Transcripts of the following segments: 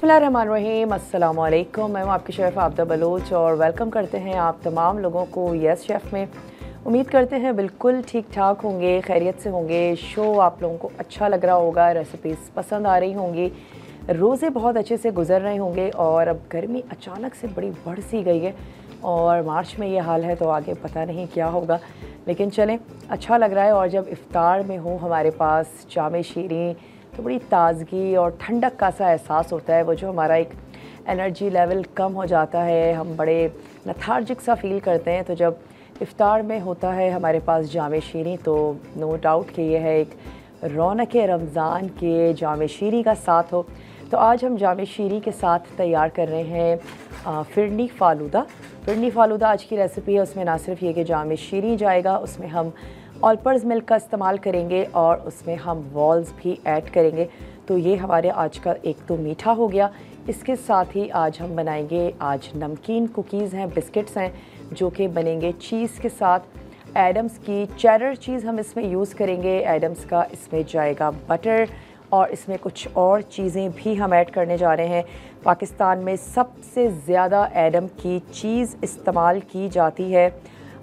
बिस्मिल्लाहिर्रहमानिर्रहीम, अस्सलाम वालेकुम। मैं हूँ आपकी शेफ़ आबिदा बलोच और वेलकम करते हैं आप तमाम लोगों को यस शेफ़ में। उम्मीद करते हैं बिल्कुल ठीक ठाक होंगे, खैरियत से होंगे। शो आप लोगों को अच्छा लग रहा होगा, रेसिपीज़ पसंद आ रही होंगी, रोज़े बहुत अच्छे से गुजर रहे होंगे। और अब गर्मी अचानक से बड़ी बढ़ सी गई है और मार्च में ये हाल है तो आगे पता नहीं क्या होगा, लेकिन चलें अच्छा लग रहा है। और जब इफ़्तार में हो हमारे पास जामे शीरीं तो बड़ी ताज़गी और ठंडक का सा एहसास होता है। वो जो हमारा एक एनर्जी लेवल कम हो जाता है, हम बड़े लथार्जिक सा फ़ील करते हैं, तो जब इफ़्तार में होता है हमारे पास जामे शीरीं तो नो डाउट कि ये है एक रौनक रमज़ान के जामे शीरीं का साथ हो। तो आज हम जामे शीरीं के साथ तैयार कर रहे हैं फ़िरनी फ़ालूदा। फ़िरनी फ़ालूदा आज की रेसिपी है। उसमें ना सिर्फ ये कि जामे शीरीं जाएगा, उसमें हम ऑल पर्पज़ मिल्क का इस्तेमाल करेंगे और उसमें हम वॉल्स भी ऐड करेंगे। तो ये हमारे आज का एक तो मीठा हो गया। इसके साथ ही आज हम बनाएंगे, आज नमकीन कुकीज़ हैं, बिस्किट्स हैं जो कि बनेंगे चीज़ के साथ। एडम्स की चेडर चीज़ हम इसमें यूज़ करेंगे, एडम्स का इसमें जाएगा बटर और इसमें कुछ और चीज़ें भी हम ऐड करने जा रहे हैं। पाकिस्तान में सबसे ज़्यादा एडम की चीज़ इस्तेमाल की जाती है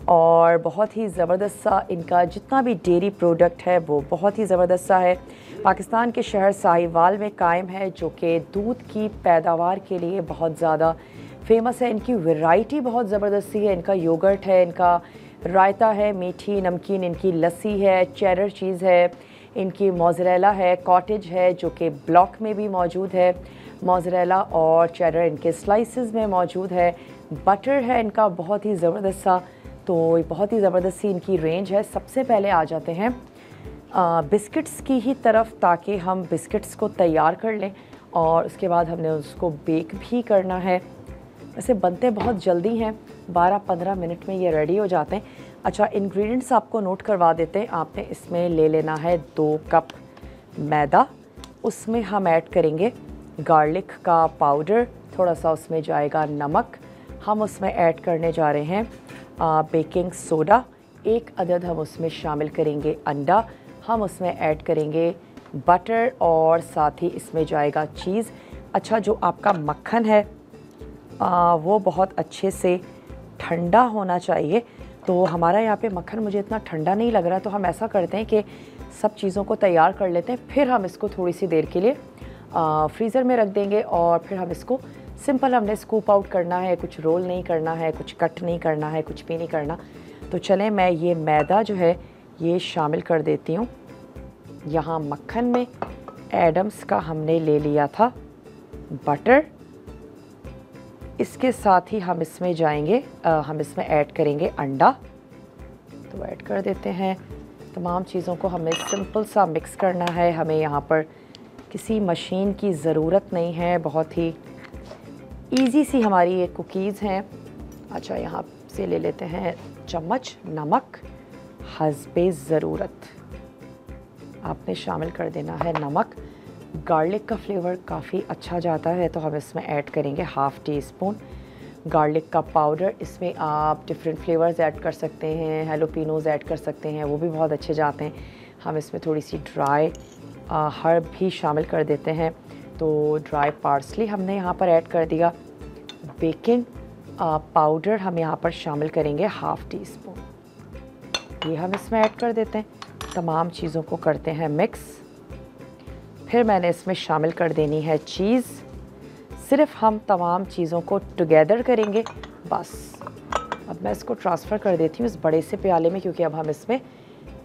और बहुत ही ज़बरदस्त सा इनका जितना भी डेयरी प्रोडक्ट है वो बहुत ही ज़बरदस्त सा है। पाकिस्तान के शहर साहिवाल में कायम है जो कि दूध की पैदावार के लिए बहुत ज़्यादा फेमस है। इनकी वैरायटी बहुत ज़बरदस्त सी है। इनका योगर्ट है, इनका रायता है, मीठी नमकीन इनकी लस्सी है, चेडर चीज़ है, इनकी मोज़रेला है, कॉटेज है जो कि ब्लॉक में भी मौजूद है, मोज़रेला और चेडर इनके स्लाइसेस में मौजूद है, बटर है इनका बहुत ही ज़बरदस्त सा। तो बहुत ही ज़बरदस्त सी इनकी रेंज है। सबसे पहले आ जाते हैं बिस्किट्स की ही तरफ, ताकि हम बिस्किट्स को तैयार कर लें और उसके बाद हमने उसको बेक भी करना है। वैसे बनते बहुत जल्दी हैं, 12-15 मिनट में ये रेडी हो जाते हैं। अच्छा, इंग्रेडिएंट्स आपको नोट करवा देते हैं। आपने इसमें ले लेना है 2 कप मैदा, उसमें हम ऐड करेंगे गार्लिक का पाउडर, थोड़ा सा उसमें जाएगा नमक, हम उसमें ऐड करने जा रहे हैं बेकिंग सोडा, 1 अदद हम उसमें शामिल करेंगे अंडा, हम उसमें ऐड करेंगे बटर और साथ ही इसमें जाएगा चीज़। अच्छा, जो आपका मक्खन है वो बहुत अच्छे से ठंडा होना चाहिए। तो हमारा यहाँ पे मक्खन मुझे इतना ठंडा नहीं लग रहा, तो हम ऐसा करते हैं कि सब चीज़ों को तैयार कर लेते हैं, फिर हम इसको थोड़ी सी देर के लिए फ्रीज़र में रख देंगे और फिर हम इसको सिंपल हमने स्कूप आउट करना है, कुछ रोल नहीं करना है, कुछ कट नहीं करना है, कुछ भी नहीं करना। तो चलें, मैं ये मैदा जो है ये शामिल कर देती हूँ यहाँ मक्खन में। एडम्स का हमने ले लिया था बटर, इसके साथ ही हम इसमें जाएंगे हम इसमें ऐड करेंगे अंडा। तो ऐड कर देते हैं। तमाम चीज़ों को हमें सिंपल सा मिक्स करना है। हमें यहाँ पर किसी मशीन की ज़रूरत नहीं है, बहुत ही ईज़ी सी हमारी ये कुकीज़ हैं। अच्छा, यहाँ से ले लेते हैं चम्मच नमक, हस्बे ज़रूरत आपने शामिल कर देना है नमक। गार्लिक का फ्लेवर काफ़ी अच्छा जाता है तो हम इसमें ऐड करेंगे ½ टी स्पून गार्लिक का पाउडर। इसमें आप डिफरेंट फ्लेवर्स ऐड कर सकते हैं, हेलोपिनोज़ ऐड कर सकते हैं, वो भी बहुत अच्छे जाते हैं। हम इसमें थोड़ी सी ड्राई हर्ब भी शामिल कर देते हैं। तो ड्राई पार्सली हमने यहाँ पर ऐड कर दिया। बेकिंग पाउडर हम यहाँ पर शामिल करेंगे ½ टी स्पून, ये हम इसमें ऐड कर देते हैं। तमाम चीज़ों को करते हैं मिक्स। फिर मैंने इसमें शामिल कर देनी है चीज़। सिर्फ हम तमाम चीज़ों को टुगेदर करेंगे बस। अब मैं इसको ट्रांसफ़र कर देती हूँ इस बड़े से प्याले में, क्योंकि अब हम इसमें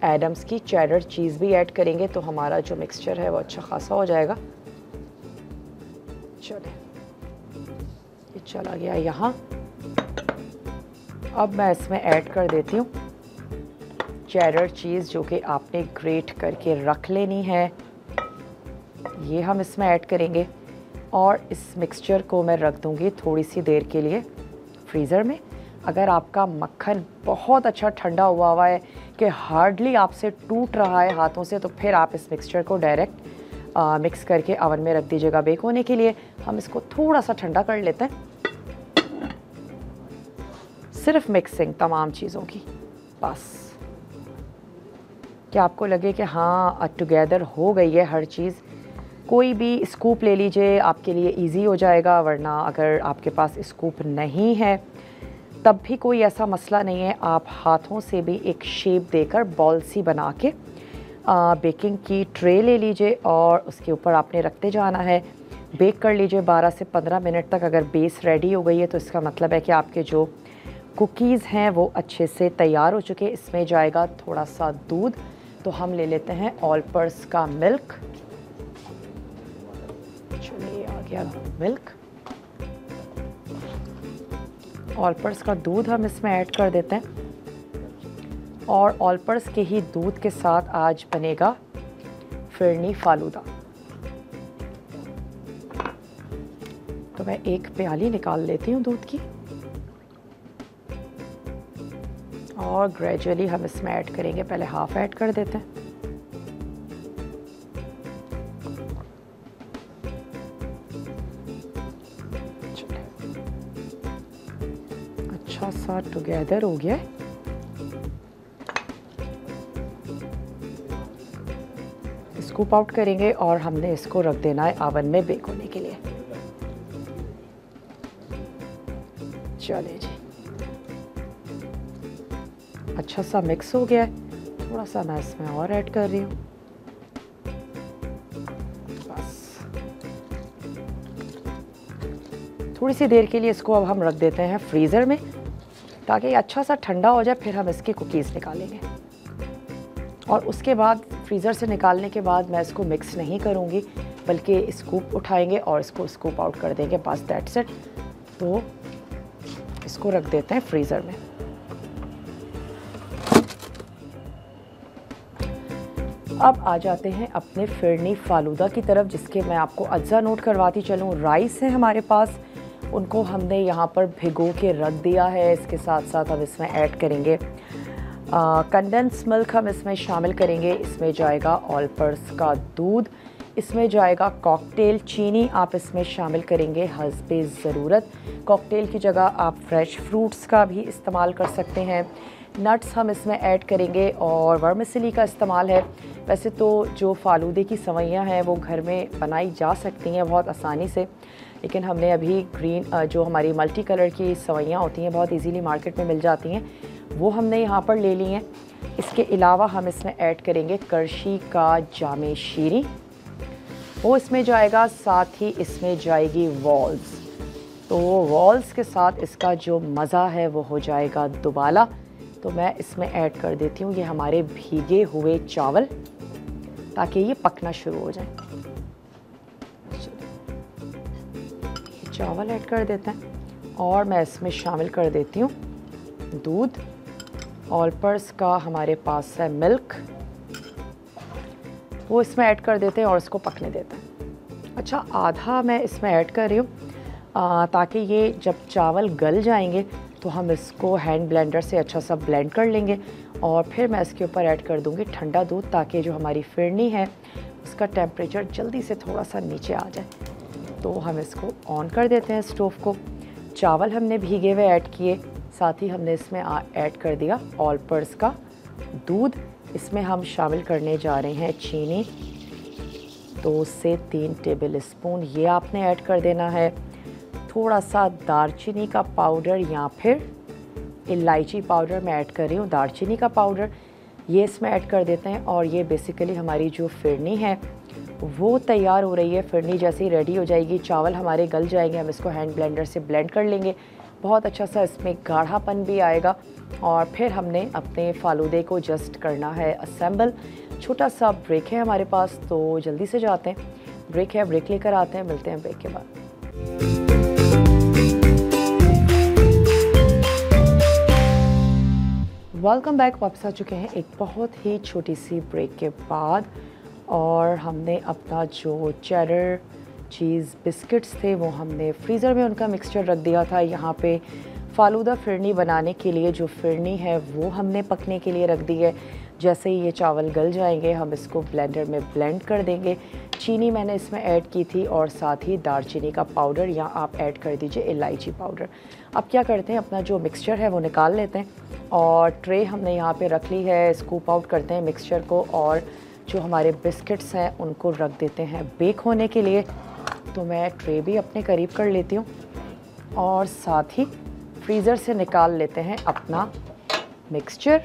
एडम्स की चेडर चीज़ भी ऐड करेंगे तो हमारा जो मिक्सचर है वो अच्छा खासा हो जाएगा। चलें, ये चला गया यहाँ। अब मैं इसमें ऐड कर देती हूँ चेडर चीज़ जो कि आपने ग्रेट करके रख लेनी है, ये हम इसमें ऐड करेंगे और इस मिक्सचर को मैं रख दूँगी थोड़ी सी देर के लिए फ्रीज़र में। अगर आपका मक्खन बहुत अच्छा ठंडा हुआ है कि हार्डली आपसे टूट रहा है हाथों से, तो फिर आप इस मिक्सचर को डायरेक्ट मिक्स करके ओवन में रख दीजिएगा बेक होने के लिए। हम इसको थोड़ा सा ठंडा कर लेते हैं, सिर्फ मिक्सिंग तमाम चीज़ों की बस, कि आपको लगे कि हाँ टुगेदर हो गई है हर चीज़। कोई भी स्कूप ले लीजिए, आपके लिए इजी हो जाएगा, वरना अगर आपके पास स्कूप नहीं है तब भी कोई ऐसा मसला नहीं है, आप हाथों से भी एक शेप देकर बॉल सी बना के बेकिंग की ट्रे ले लीजिए और उसके ऊपर आपने रखते जाना है। बेक कर लीजिए 12 से 15 मिनट तक। अगर बेस रेडी हो गई है तो इसका मतलब है कि आपके जो कुकीज़ हैं वो अच्छे से तैयार हो चुके हैं। इसमें जाएगा थोड़ा सा दूध, तो हम ले लेते हैं ऑल पर्स का मिल्क। चलिए आ गया मिल्क। ऑल पर्स का दूध हम इसमें ऐड कर देते हैं और ऑल पर्स के ही दूध के साथ आज बनेगा फिरनी फालूदा। तो मैं एक प्याली निकाल लेती हूँ दूध की और ग्रेजुअली हम इसमें ऐड करेंगे। पहले हाफ ऐड कर देते हैं। अच्छा सा टुगेदर हो गया। स्कूप आउट करेंगे और हमने इसको रख देना है ओवन में बेक होने के लिए। चलिए जी, अच्छा सा मिक्स हो गया है। थोड़ा सा मैं इसमें और ऐड कर रही हूँ। बस थोड़ी सी देर के लिए इसको अब हम रख देते हैं फ्रीज़र में, ताकि ये अच्छा सा ठंडा हो जाए। फिर हम इसकी कुकीज़ निकालेंगे और उसके बाद फ्रीज़र से निकालने के बाद मैं इसको मिक्स नहीं करूँगी, बल्कि स्कूप उठाएंगे और इसको स्कूप आउट कर देंगे। बस दैट्स इट। तो इसको रख देते हैं फ्रीज़र में। अब आ जाते हैं अपने फिरनी फालूदा की तरफ, जिसके मैं आपको अज्जा नोट करवाती चलूँ। राइस है हमारे पास, उनको हमने यहाँ पर भिगो के रख दिया है। इसके साथ साथ हम इसमें ऐड करेंगे कंडेंस मिल्क, हम इसमें शामिल करेंगे। इसमें जाएगा ऑल पर्स का दूध, इसमें जाएगा कॉकटेल चीनी, आप इसमें शामिल करेंगे हस्बे ज़रूरत। कॉकटेल की जगह आप फ्रेश फ्रूट्स का भी इस्तेमाल कर सकते हैं। नट्स हम इसमें ऐड करेंगे और वर्मिसेली का इस्तेमाल है। वैसे तो जो फालूदे की सवैयाँ हैं वो घर में बनाई जा सकती हैं बहुत आसानी से, लेकिन हमने अभी ग्रीन जो हमारी मल्टी कलर की सवैयाँ होती हैं बहुत इजीली मार्केट में मिल जाती हैं, वो हमने यहाँ पर ले ली हैं। इसके अलावा हम इसमें ऐड करेंगे करशी का जामे शीरी, वो इसमें जाएगा। साथ ही इसमें जाएगी वॉल्स, तो वॉल्स के साथ इसका जो मज़ा है वो हो जाएगा दुबाला। तो मैं इसमें ऐड कर देती हूँ ये हमारे भीगे हुए चावल, ताकि ये पकना शुरू हो जाए। ये चावल ऐड कर देते हैं और मैं इसमें शामिल कर देती हूँ दूध। ऑल पर्स का हमारे पास है मिल्क, वो इसमें ऐड कर देते हैं और इसको पकने देते हैं। अच्छा, आधा मैं इसमें ऐड कर रही हूँ ताकि ये जब चावल गल जाएंगे तो हम इसको हैंड ब्लेंडर से अच्छा सा ब्लेंड कर लेंगे। और फिर मैं इसके ऊपर ऐड कर दूँगी ठंडा दूध, ताकि जो हमारी फिरनी है उसका टेम्परेचर जल्दी से थोड़ा सा नीचे आ जाए। तो हम इसको ऑन कर देते हैं स्टोव को। चावल हमने भीगे हुए ऐड किए, साथ ही हमने इसमें ऐड कर दिया ऑल पर्स का दूध। इसमें हम शामिल करने जा रहे हैं चीनी, 2 से 3 टेबल स्पून ये आपने ऐड कर देना है। थोड़ा सा दालचीनी का पाउडर या फिर इलायची पाउडर मैं ऐड कर रही हूँ, दालचीनी का पाउडर ये इसमें ऐड कर देते हैं। और ये बेसिकली हमारी जो फिरनी है वो तैयार हो रही है। फिरनी जैसे ही रेडी हो जाएगी, चावल हमारे गल जाएंगे, हम इसको हैंड ब्लेंडर से ब्लेंड कर लेंगे। बहुत अच्छा सा इसमें गाढ़ापन भी आएगा। और फिर हमने अपने फालूदे को जस्ट करना है असेंबल। छोटा सा ब्रेक है हमारे पास, तो जल्दी से जाते हैं। ब्रेक है, ब्रेक लेकर आते हैं, मिलते हैं ब्रेक के बाद। वेलकम बैक, वापस आ चुके हैं एक बहुत ही छोटी सी ब्रेक के बाद। और हमने अपना जो चेडर चीज़ बिस्किट्स थे वो हमने फ्रीज़र में उनका मिक्सचर रख दिया था। यहाँ पे फालूदा फिरनी बनाने के लिए जो फिरनी है वो हमने पकने के लिए रख दी है। जैसे ही ये चावल गल जाएंगे हम इसको ब्लेंडर में ब्लेंड कर देंगे। चीनी मैंने इसमें ऐड की थी और साथ ही दालचीनी का पाउडर, या आप ऐड कर दीजिए इलायची पाउडर। अब क्या करते हैं, अपना जो मिक्सचर है वो निकाल लेते हैं और ट्रे हमने यहाँ पे रख ली है। स्कूप आउट करते हैं मिक्सचर को और जो हमारे बिस्किट्स हैं उनको रख देते हैं बेक होने के लिए। तो मैं ट्रे भी अपने करीब कर लेती हूँ और साथ ही फ्रीज़र से निकाल लेते हैं अपना मिक्सचर।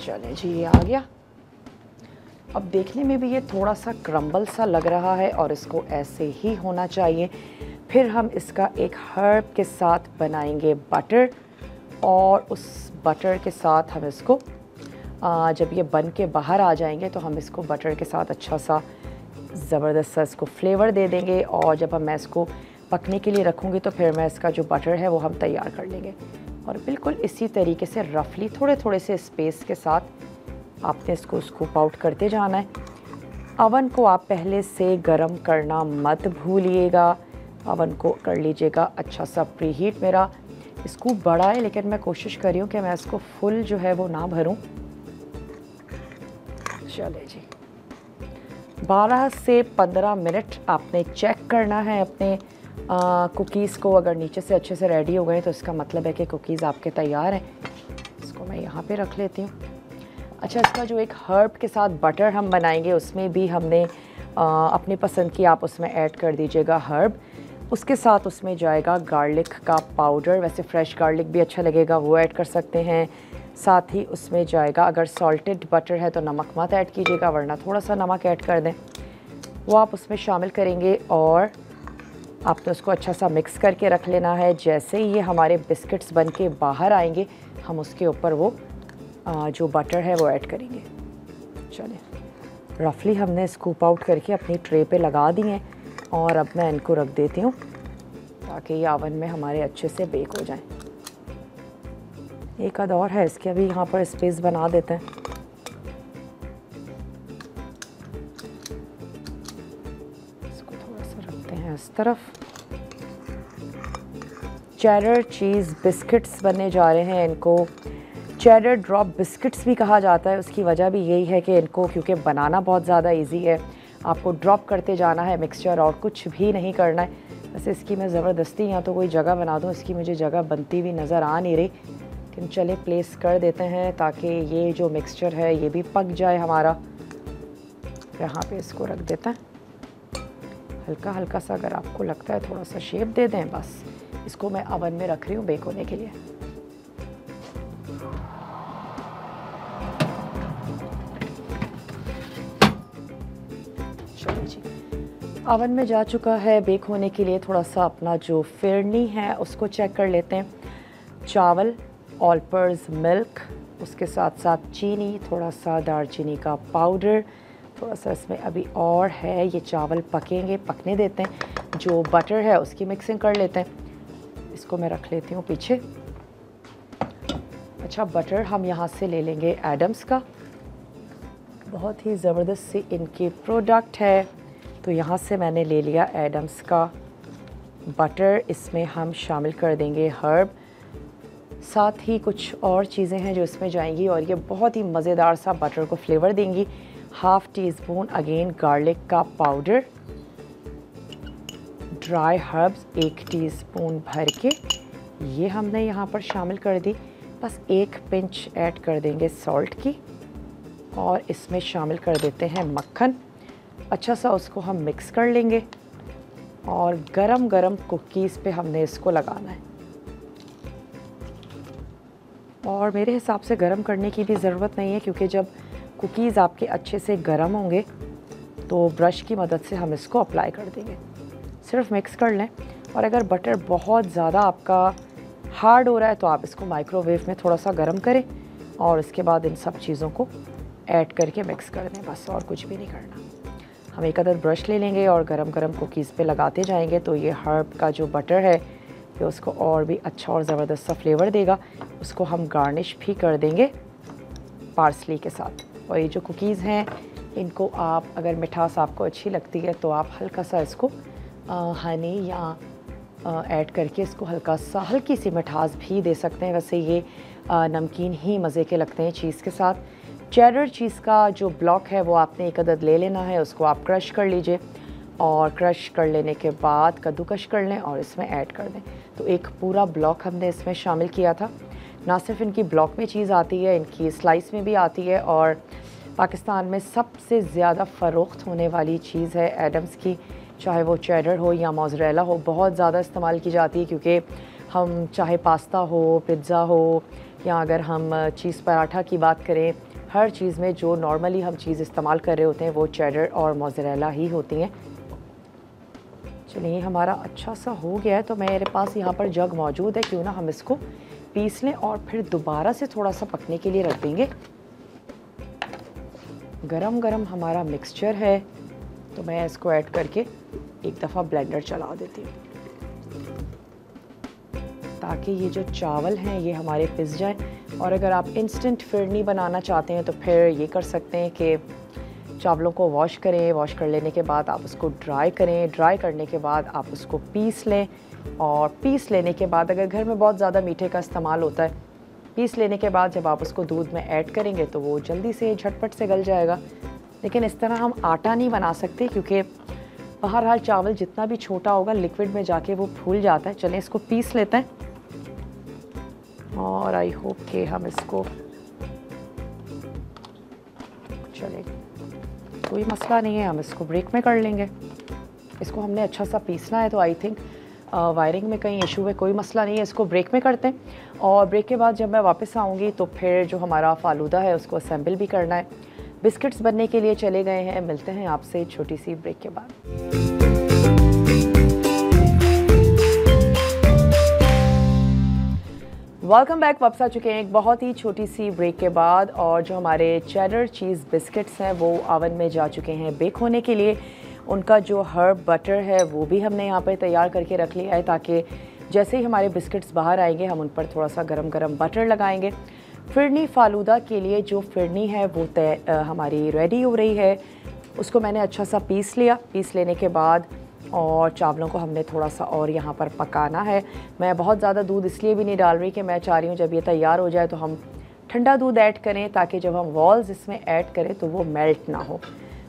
चलें जी, ये आ गया। अब देखने में भी ये थोड़ा सा क्रम्बल सा लग रहा है और इसको ऐसे ही होना चाहिए। फिर हम इसका एक हर्ब के साथ बनाएंगे बटर, और उस बटर के साथ हम इसको जब ये बन के बाहर आ जाएंगे तो हम इसको बटर के साथ अच्छा सा ज़बरदस्त सा इसको फ्लेवर दे देंगे। और जब मैं इसको पकने के लिए रखूँगी तो फिर मैं इसका जो बटर है वो हम तैयार कर लेंगे। और बिल्कुल इसी तरीके से रफली थोड़े थोड़े से स्पेस के साथ आपने इसको स्कूप आउट करते जाना है। अवन को आप पहले से गर्म करना मत भूलिएगा, अवन को कर लीजिएगा अच्छा सा प्री हीट। मेरा स्कूप बड़ा है लेकिन मैं कोशिश कर रही हूँ कि मैं इसको फुल जो है वो ना भरूँ। चले जी, 12 से 15 मिनट आपने चेक करना है अपने कुकीज़ को। अगर नीचे से अच्छे से रेडी हो गए तो इसका मतलब है कि कुकीज़ आपके तैयार हैं। इसको मैं यहाँ पे रख लेती हूँ। अच्छा, इसका जो एक हर्ब के साथ बटर हम बनाएंगे उसमें भी हमने अपनी पसंद की आप उसमें ऐड कर दीजिएगा हर्ब। उसके साथ उसमें जाएगा गार्लिक का पाउडर, वैसे फ्रेश गार्लिक भी अच्छा लगेगा, वो ऐड कर सकते हैं। साथ ही उसमें जाएगा, अगर सॉल्टेड बटर है तो नमक मत ऐड कीजिएगा वरना थोड़ा सा नमक ऐड कर दें, वो आप उसमें शामिल करेंगे। और आपने उसको अच्छा सा मिक्स करके रख लेना है। जैसे ही ये हमारे बिस्किट्स बन के बाहर आएंगे हम उसके ऊपर वो जो बटर है वो ऐड करेंगे। चलिए, रफली हमने स्कूप आउट करके अपनी ट्रे पे लगा दिए और अब मैं इनको रख देती हूँ ताकि ये ओवन में हमारे अच्छे से बेक हो जाएं। एक आध और है इसके, अभी यहाँ पर स्पेस बना देते हैं। इसको थोड़ा सा रखते हैं इस तरफ। चेडर चीज़ बिस्किट्स बनने जा रहे हैं। इनको चेडर ड्रॉप बिस्किट्स भी कहा जाता है। उसकी वजह भी यही है कि इनको क्योंकि बनाना बहुत ज़्यादा इजी है, आपको ड्रॉप करते जाना है मिक्सचर और कुछ भी नहीं करना है। वैसे इसकी मैं ज़बरदस्ती यहाँ तो कोई जगह बना दूँ, इसकी मुझे जगह बनती हुई नज़र आ नहीं रही, लेकिन चले प्लेस कर देते हैं ताकि ये जो मिक्सचर है ये भी पक जाए हमारा। यहाँ पे इसको रख देते हैं। हल्का हल्का सा अगर आपको लगता है थोड़ा सा शेप दे दें बस। इसको मैं ओवन में रख रही हूँ बेक होने के लिए। चलिए जी, ओवन में जा चुका है बेक होने के लिए। थोड़ा सा अपना जो फिरनी है उसको चेक कर लेते हैं। चावल, ऑल पर्पस मिल्क, उसके साथ साथ चीनी, थोड़ा सा दालचीनी का पाउडर, थोड़ा सा इसमें अभी और है। ये चावल पकेंगे, पकने देते हैं। जो बटर है उसकी मिक्सिंग कर लेते हैं। इसको मैं रख लेती हूँ पीछे। अच्छा, बटर हम यहाँ से ले लेंगे एडम्स का, बहुत ही ज़बरदस्त सी इनकी प्रोडक्ट है। तो यहाँ से मैंने ले लिया एडम्स का बटर। इसमें हम शामिल कर देंगे हर्ब, साथ ही कुछ और चीज़ें हैं जो इसमें जाएंगी और ये बहुत ही मज़ेदार सा बटर को फ्लेवर देंगी। Half tea spoon again garlic का पाउडर, ड्राई हर्ब्स 1 टीस्पून भर के ये हमने यहाँ पर शामिल कर दी। बस 1 पिंच ऐड कर देंगे सॉल्ट की और इसमें शामिल कर देते हैं मक्खन। अच्छा सा उसको हम मिक्स कर लेंगे और गरम गरम कुकीज़ पे हमने इसको लगाना है। और मेरे हिसाब से गरम करने की भी ज़रूरत नहीं है क्योंकि जब कुकीज़ आपके अच्छे से गरम होंगे तो ब्रश की मदद से हम इसको अप्लाई कर देंगे। सिर्फ मिक्स कर लें। और अगर बटर बहुत ज़्यादा आपका हार्ड हो रहा है तो आप इसको माइक्रोवेव में थोड़ा सा गर्म करें और इसके बाद इन सब चीज़ों को ऐड करके मिक्स कर दें, बस और कुछ भी नहीं करना। हम एक अदद ब्रश ले लेंगे और गरम गरम कुकीज़ पे लगाते जाएंगे तो ये हर्ब का जो बटर है ये उसको और भी अच्छा और ज़बरदस्त सा फ्लेवर देगा। उसको हम गार्निश भी कर देंगे पार्सली के साथ। और ये जो कुकीज़ हैं इनको आप, अगर मिठास आपको अच्छी लगती है तो आप हल्का सा इसको हनी या ऐड करके इसको हल्की सी मिठास भी दे सकते हैं। वैसे ये नमकीन ही मज़े के लगते हैं चीज़ के साथ। चेडर चीज़ का जो ब्लॉक है वो आपने एक अदद ले लेना है, उसको आप क्रश कर लीजिए और क्रश कर लेने के बाद कद्दूकश कर लें और इसमें ऐड कर दें। तो एक पूरा ब्लॉक हमने इसमें शामिल किया था। ना सिर्फ इनकी ब्लॉक में चीज़ आती है, इनकी स्लाइस में भी आती है, और पाकिस्तान में सबसे ज़्यादा फ़रोख्त होने वाली चीज़ है एडम्स की, चाहे वो चेडर हो या मोज़रेला हो, बहुत ज़्यादा इस्तेमाल की जाती है, क्योंकि हम चाहे पास्ता हो, पिज़्ज़ा हो, या अगर हम चीज़ पराठा की बात करें, हर चीज़ में जो नॉर्मली हम चीज़ इस्तेमाल कर रहे होते हैं वो चेडर और मोज़रेला ही होती हैं। चलिए हमारा अच्छा सा हो गया है, तो मेरे पास यहाँ पर जग मौजूद है, क्यों ना हम इसको पीस लें और फिर दोबारा से थोड़ा सा पकने के लिए रख देंगे। गरम गरम हमारा मिक्सचर है, तो मैं इसको ऐड करके एक दफ़ा ब्लेंडर चला देती हूँ, ताकि ये जो चावल हैं ये हमारे पिस जाएं। और अगर आप इंस्टेंट फिरनी बनाना चाहते हैं तो फिर ये कर सकते हैं कि चावलों को वॉश करें, वॉश कर लेने के बाद आप उसको ड्राई करें, ड्राई करने के बाद आप उसको पीस लें, और पीस लेने के बाद अगर घर में बहुत ज़्यादा मीठे का इस्तेमाल होता है, पीस लेने के बाद जब आप उसको दूध में ऐड करेंगे तो वो जल्दी से झटपट से गल जाएगा। लेकिन इस तरह हम आटा नहीं बना सकते, क्योंकि बहरहाल चावल जितना भी छोटा होगा लिक्विड में जाके वो फूल जाता है। चलें इसको पीस लेते हैं, और आई होप कि हम इसको, चलें कोई मसला नहीं है, हम इसको ब्रेक में कर लेंगे। इसको हमने अच्छा सा पीसना है, तो आई थिंक वायरिंग में कहीं इशू है, कोई मसला नहीं है, इसको ब्रेक में करते हैं। और ब्रेक के बाद जब मैं वापस आऊँगी तो फिर जो हमारा फालूदा है उसको असेंबल भी करना है। बिस्किट्स बनने के लिए चले गए हैं, मिलते हैं आपसे छोटी सी ब्रेक के बाद। वेलकम बैक, वापस आ चुके हैं एक बहुत ही छोटी सी ब्रेक के बाद, और जो हमारे चेडर चीज़ बिस्किट्स हैं वो ओवन में जा चुके हैं बेक होने के लिए। उनका जो हर्ब बटर है वो भी हमने यहाँ पर तैयार करके रख लिया है, ताकि जैसे ही हमारे बिस्किट्स बाहर आएंगे हम उन पर थोड़ा सा गरम गरम बटर लगाएंगे। फिरनी फालूदा के लिए जो फिरनी है वो हमारी रेडी हो रही है। उसको मैंने अच्छा सा पीस लिया। पीस लेने के बाद और चावलों को हमने थोड़ा सा और यहाँ पर पकाना है। मैं बहुत ज़्यादा दूध इसलिए भी नहीं डाल रही कि मैं चाह रही हूँ जब ये तैयार हो जाए तो हम ठंडा दूध ऐड करें, ताकि जब हम वॉल्स इसमें ऐड करें तो वो मेल्ट ना हो।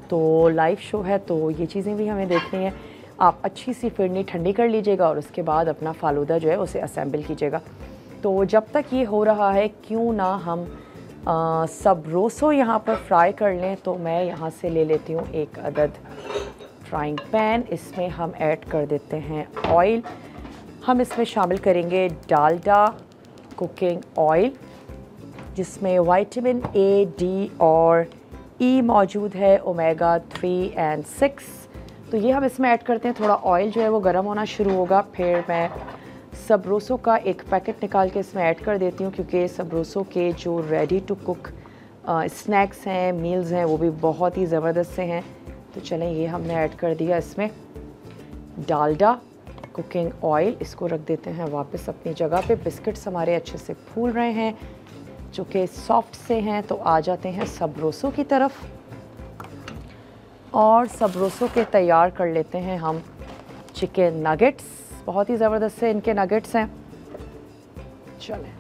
तो लाइव शो है तो ये चीज़ें भी हमें देखनी है। आप अच्छी सी फिरनी ठंडी कर लीजिएगा और उसके बाद अपना फालूदा जो है उसे असेंबल कीजिएगा। तो जब तक ये हो रहा है क्यों ना हम सबरोसो यहाँ पर फ्राई कर लें। तो मैं यहाँ से ले लेती हूँ एक अदद फ्राइंग पैन। इसमें हम ऐड कर देते हैं ऑयल। हम इसमें शामिल करेंगे डालडा कुकिंग ऑयल, जिसमें विटामिन ए, डी और ई मौजूद है, ओमेगा 3 और 6। तो ये हम इसमें ऐड करते हैं। थोड़ा ऑयल जो है वो गर्म होना शुरू होगा, फिर मैं सबरोसो का एक पैकेट निकाल के इसमें ऐड कर देती हूँ, क्योंकि सबरोसो के जो रेडी टू कुक स्नैक्स हैं, मील्स हैं, वो भी बहुत ही ज़बरदस्त से हैं। तो चलें ये हमने ऐड कर दिया इसमें डालडा कुकिंग ऑयल। इसको रख देते हैं वापस अपनी जगह पे। बिस्किट्स हमारे अच्छे से फूल रहे हैं, जो कि सॉफ्ट से हैं। तो आ जाते हैं सबरोसो की तरफ, और सबरोसो के तैयार कर लेते हैं हम चिकन नगेट्स। बहुत ही ज़बरदस्त से इनके नगेट्स हैं। चलें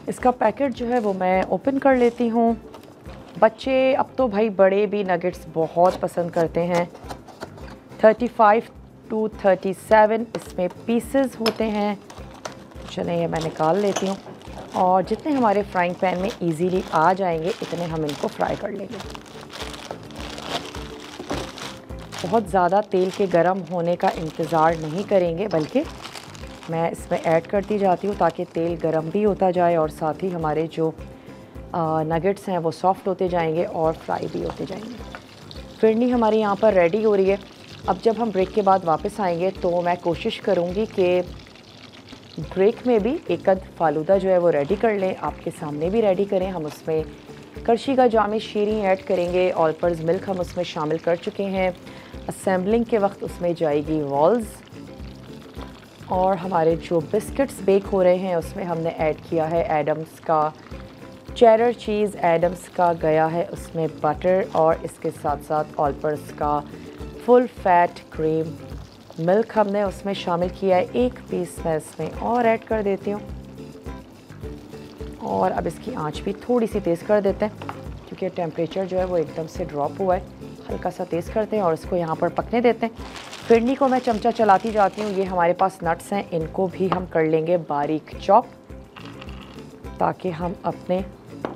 इसका पैकेट जो है वो मैं ओपन कर लेती हूँ। बच्चे, अब तो भाई बड़े भी नगेट्स बहुत पसंद करते हैं। 35 to 37 इसमें पीसेस होते हैं। चलें ये मैं निकाल लेती हूँ, और जितने हमारे फ्राइंग पैन में इजीली आ जाएंगे इतने हम इनको फ्राई कर लेंगे। बहुत ज़्यादा तेल के गर्म होने का इंतज़ार नहीं करेंगे, बल्कि मैं इसमें ऐड करती जाती हूँ ताकि तेल गर्म भी होता जाए और साथ ही हमारे जो नगेट्स हैं वो सॉफ्ट होते जाएंगे और फ्राई भी होते जाएंगे। फिरनी हमारी यहाँ पर रेडी हो रही है। अब जब हम ब्रेक के बाद वापस आएंगे तो मैं कोशिश करूँगी कि ब्रेक में भी एक अद फालूदा जो है वो रेडी कर लें, आपके सामने भी रेडी करें। हम उसमें करशी का जाम शीरी ऐड करेंगे, ऑल पर्पज़ मिल्क हम उसमें शामिल कर चुके हैं। असेंबलिंग के वक्त उसमें जाएगी वॉल्स, और हमारे जो बिस्किट्स बेक हो रहे हैं उसमें हमने ऐड किया है एडम्स का चेडर चीज़, एडम्स का गया है उसमें बटर, और इसके साथ साथ ऑल पर्पज़ का फुल फैट क्रीम मिल्क हमने उसमें शामिल किया है। एक पीस मैं इसमें और ऐड कर देती हूँ, और अब इसकी आंच भी थोड़ी सी तेज़ कर देते हैं, क्योंकि टेम्परेचर जो है वो एकदम से ड्रॉप हुआ है। हल्का सा तेज़ करते हैं और इसको यहाँ पर पकने देते हैं। फिरनी को मैं चमचा चलाती जाती हूँ। ये हमारे पास नट्स हैं, इनको भी हम कर लेंगे बारीक चॉप, ताकि हम अपने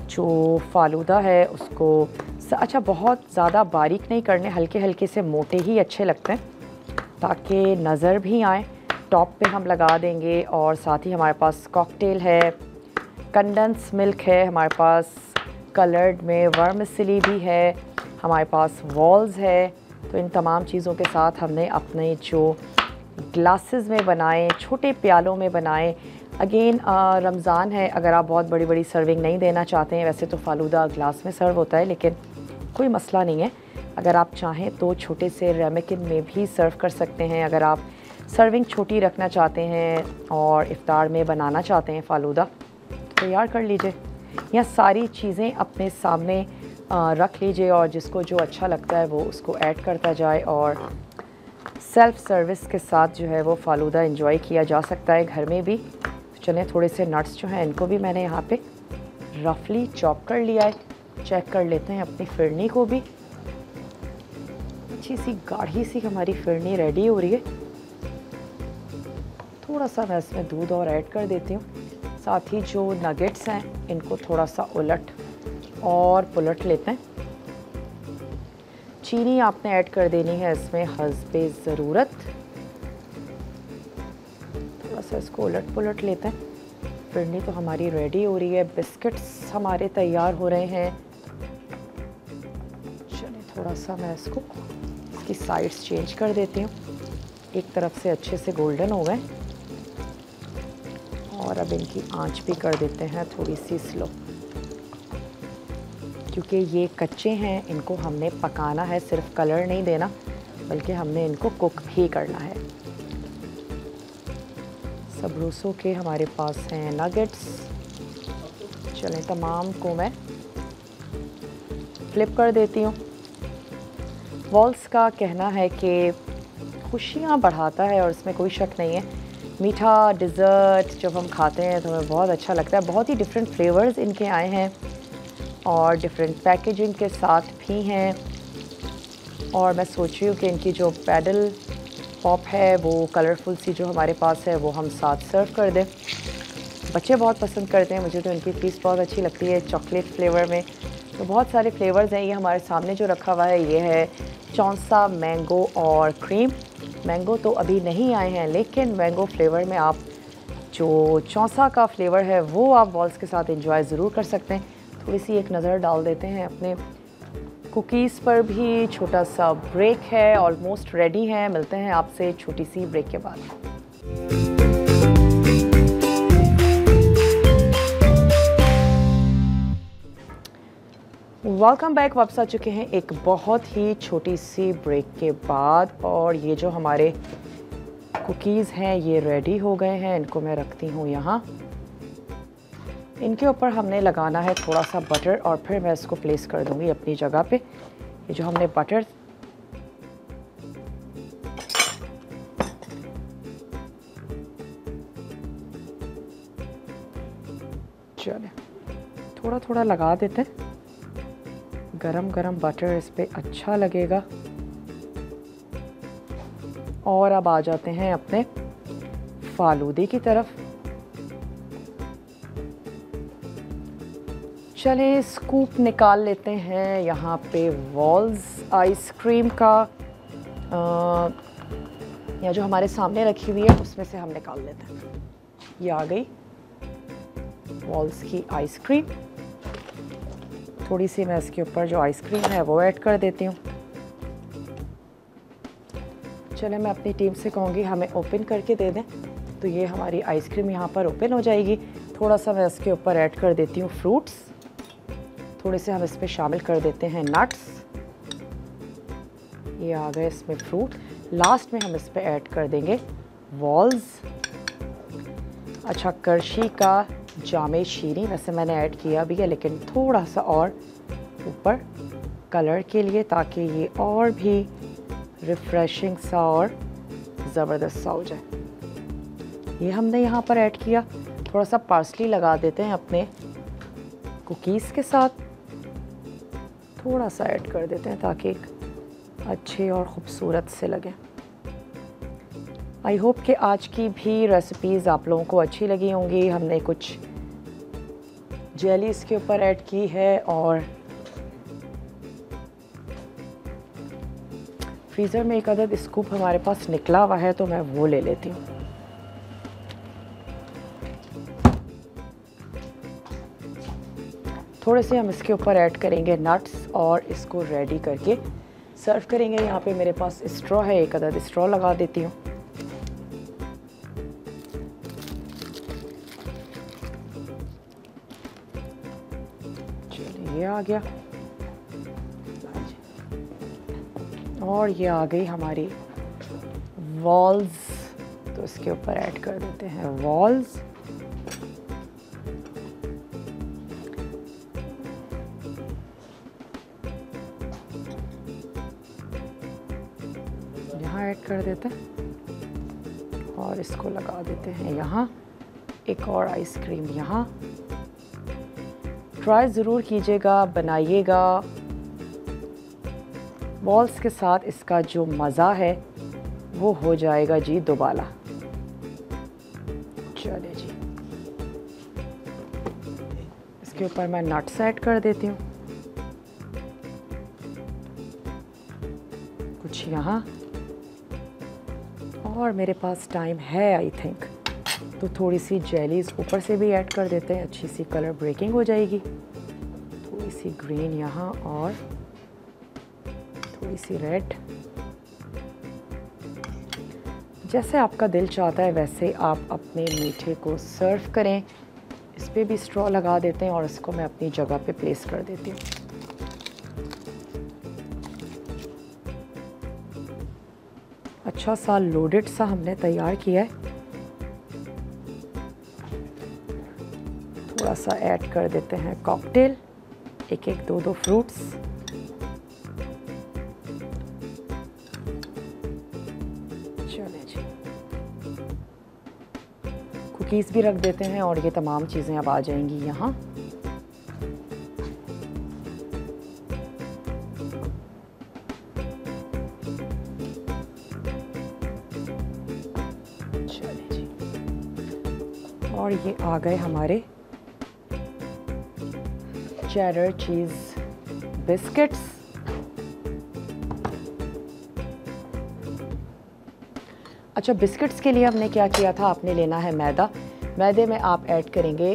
जो फालूदा है उसको अच्छा बहुत ज़्यादा बारीक नहीं करने, हल्के हल्के से मोटे ही अच्छे लगते हैं ताकि नज़र भी आए। टॉप पे हम लगा देंगे और साथ ही हमारे पास कॉकटेल है, कंडेंस मिल्क है, हमारे पास कलर्ड में वर्मिसेली भी है, हमारे पास वॉल्स है। तो इन तमाम चीज़ों के साथ हमने अपने जो ग्लासेस में बनाए, छोटे प्यालों में बनाए। अगेन रमज़ान है, अगर आप बहुत बड़ी बड़ी सर्विंग नहीं देना चाहते हैं, वैसे तो फालूदा ग्लास में सर्व होता है लेकिन कोई मसला नहीं है, अगर आप चाहें तो छोटे से रेमिकिन में भी सर्व कर सकते हैं। अगर आप सर्विंग छोटी रखना चाहते हैं और इफ्तार में बनाना चाहते हैं फ़ालूदा, तो तैयार कर लीजिए। यह सारी चीज़ें अपने सामने रख लीजिए और जिसको जो अच्छा लगता है वो उसको ऐड करता जाए और सेल्फ़ सर्विस के साथ जो है वो फ़ालूदा एंजॉय किया जा सकता है घर में भी। चलें, थोड़े से नट्स जो हैं इनको भी मैंने यहाँ पे रफली चॉप कर लिया है। चेक कर लेते हैं अपनी फिरनी को भी। अच्छी सी गाढ़ी सी हमारी फिरनी रेडी हो रही है। थोड़ा सा मैं इसमें दूध और ऐड कर देती हूँ। साथ ही जो नगेट्स हैं इनको थोड़ा सा उलट और पुलट लेते हैं। चीनी आपने ऐड कर देनी है इसमें हस्बे ज़रूरत। थोड़ा सा इसको उलट पुलट लेते हैं। फिरनी तो हमारी रेडी हो रही है, बिस्किट्स हमारे तैयार हो रहे हैं। चलिए, थोड़ा सा मैं इसकी साइड्स चेंज कर देती हूँ। एक तरफ से अच्छे से गोल्डन हो गए और अब इनकी आंच भी कर देते हैं थोड़ी सी स्लो, क्योंकि ये कच्चे हैं, इनको हमने पकाना है, सिर्फ कलर नहीं देना बल्कि हमने इनको कुक भी करना है। सबरूसों के हमारे पास हैं नगेट्स। चलें, तमाम को मैं फ्लिप कर देती हूँ। वॉल्स का कहना है कि खुशियाँ बढ़ाता है और इसमें कोई शक नहीं है। मीठा डिज़र्ट जब हम खाते हैं तो हमें बहुत अच्छा लगता है। बहुत ही डिफरेंट फ्लेवर्स इनके आए हैं और डिफरेंट पैकेजिंग के साथ भी हैं। और मैं सोच रही हूँ कि इनकी जो पैडल पॉप है वो कलरफुल सी जो हमारे पास है वो हम साथ सर्व कर दें। बच्चे बहुत पसंद करते हैं, मुझे तो इनकी पीस बहुत अच्छी लगती है चॉकलेट फ्लेवर में। तो बहुत सारे फ्लेवर्स हैं। ये हमारे सामने जो रखा हुआ है ये है चौंसा मैंगो और क्रीम। मैंगो तो अभी नहीं आए हैं, लेकिन मैंगो फ्लेवर में आप जो चौंसा का फ्लेवर है वो आप बॉल्स के साथ एंजॉय ज़रूर कर सकते हैं। थोड़ी सी एक नज़र डाल देते हैं अपने कुकीज़ पर भी। छोटा सा ब्रेक है, ऑलमोस्ट रेडी है। मिलते हैं आपसे छोटी सी ब्रेक के बाद। Welcome back. वापस आ चुके हैं एक बहुत ही छोटी सी ब्रेक के बाद और ये जो हमारे कुकीज़ हैं ये रेडी हो गए हैं। इनको मैं रखती हूँ यहाँ। इनके ऊपर हमने लगाना है थोड़ा सा बटर और फिर मैं इसको प्लेस कर दूँगी अपनी जगह पे। ये जो हमने बटर चले थोड़ा थोड़ा लगा देते हैं। गरम गरम बटर इस पे अच्छा लगेगा। और अब आ जाते हैं अपने फालूदे की तरफ। चलें, स्कूप निकाल लेते हैं यहाँ पे वॉल्स आइसक्रीम का, या जो हमारे सामने रखी हुई है उसमें से हम निकाल लेते हैं। ये आ गई वॉल्स की आइसक्रीम। थोड़ी सी मैं इसके ऊपर जो आइसक्रीम है वो ऐड कर देती हूँ। चले, मैं अपनी टीम से कहूँगी हमें ओपन करके दे दें, तो ये हमारी आइसक्रीम यहाँ पर ओपन हो जाएगी। थोड़ा सा मैं इसके ऊपर ऐड कर देती हूँ फ्रूट्स। थोड़े से हम इस पर शामिल कर देते हैं नट्स। ये आ गए इसमें फ्रूट। लास्ट में हम इस पर ऐड कर देंगे वॉल्स। अच्छा, करशी का जामे शीरी वैसे मैंने ऐड किया भी है, लेकिन थोड़ा सा और ऊपर कलर के लिए, ताकि ये और भी रिफ़्रेशिंग सा और ज़बरदस्त सा हो जाए। ये हमने यहाँ पर ऐड किया। थोड़ा सा पार्सली लगा देते हैं अपने कुकीज़ के साथ। थोड़ा सा ऐड कर देते हैं ताकि एक अच्छे और ख़ूबसूरत से लगें। आई होप कि आज की भी रेसिपीज़ आप लोगों को अच्छी लगी होंगी। हमने कुछ जेली इसके ऊपर ऐड की है और फ्रीज़र में एक अदद स्कूप हमारे पास निकला हुआ है तो मैं वो ले लेती हूँ। थोड़े से हम इसके ऊपर ऐड करेंगे नट्स और इसको रेडी करके सर्व करेंगे। यहाँ पे मेरे पास स्ट्रॉ है, एक अदद स्ट्रॉ लगा देती हूँ। चलिए ये आ गया और ये आ गई हमारी वॉल्स, तो इसके ऊपर ऐड कर देते हैं वॉल्स। यहाँ ऐड कर देते हैं और इसको लगा देते हैं यहाँ। एक और आइसक्रीम यहाँ। ट्राई ज़रूर कीजिएगा, बनाइएगा। बॉल्स के साथ इसका जो मज़ा है वो हो जाएगा जी दोबाला। चलिए जी, इसके ऊपर मैं नट्स ऐड कर देती हूँ कुछ यहाँ, और मेरे पास टाइम है आई थिंक, तो थोड़ी सी जेलीज ऊपर से भी ऐड कर देते हैं। अच्छी सी कलर ब्रेकिंग हो जाएगी। थोड़ी सी ग्रीन यहाँ और थोड़ी सी रेड। जैसे आपका दिल चाहता है वैसे आप अपने मीठे को सर्व करें। इस पे भी स्ट्रॉ लगा देते हैं और इसको मैं अपनी जगह पे प्लेस कर देती हूँ। अच्छा सा लोडेड सा हमने तैयार किया है। थोड़ा सा ऐड कर देते हैं कॉकटेल, एक एक दो दो फ्रूट्स। चलिए जी, कुकीज़ भी रख देते हैं और ये तमाम चीज़ें अब आ जाएंगी यहाँ। चलिए जी, और ये आ गए हमारे चेडर चीज़ बिस्किट्स। अच्छा, बिस्किट्स के लिए हमने क्या किया था, आपने लेना है मैदा। मैदे में आप ऐड करेंगे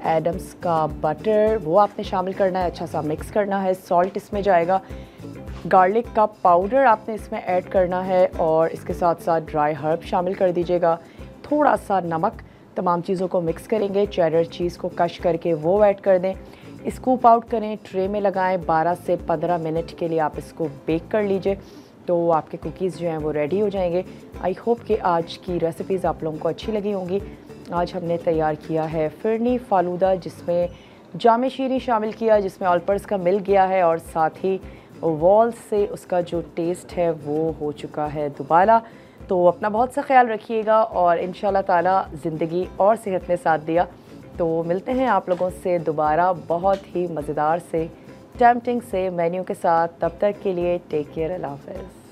एडम्स का बटर, वो आपने शामिल करना है, अच्छा सा मिक्स करना है। सॉल्ट इसमें जाएगा, गार्लिक का पाउडर आपने इसमें ऐड करना है और इसके साथ साथ ड्राई हर्ब शामिल कर दीजिएगा, थोड़ा सा नमक। तमाम चीज़ों को मिक्स करेंगे। चेडर चीज़ को कश करके वो ऐड कर दें। स्कूप आउट करें, ट्रे में लगाएं। 12 से 15 मिनट के लिए आप इसको बेक कर लीजिए तो आपके कुकीज़ जो हैं वो रेडी हो जाएंगे। आई होप कि आज की रेसिपीज़ आप लोगों को अच्छी लगी होंगी। आज हमने तैयार किया है फिरनी फालूदा, जिसमें जामे शीरी शामिल किया, जिसमें ऑलपर्स का मिल गया है और साथ ही वॉल्स से उसका जो टेस्ट है वो हो चुका है दुबाला। तो अपना बहुत सा ख्याल रखिएगा और इंशाल्लाह ताला ज़िंदगी और सेहत ने साथ दिया तो मिलते हैं आप लोगों से दोबारा बहुत ही मज़ेदार से टेम्पटिंग से मेन्यू के साथ। तब तक के लिए टेक केयर, अल्लाह हाफ़िज़।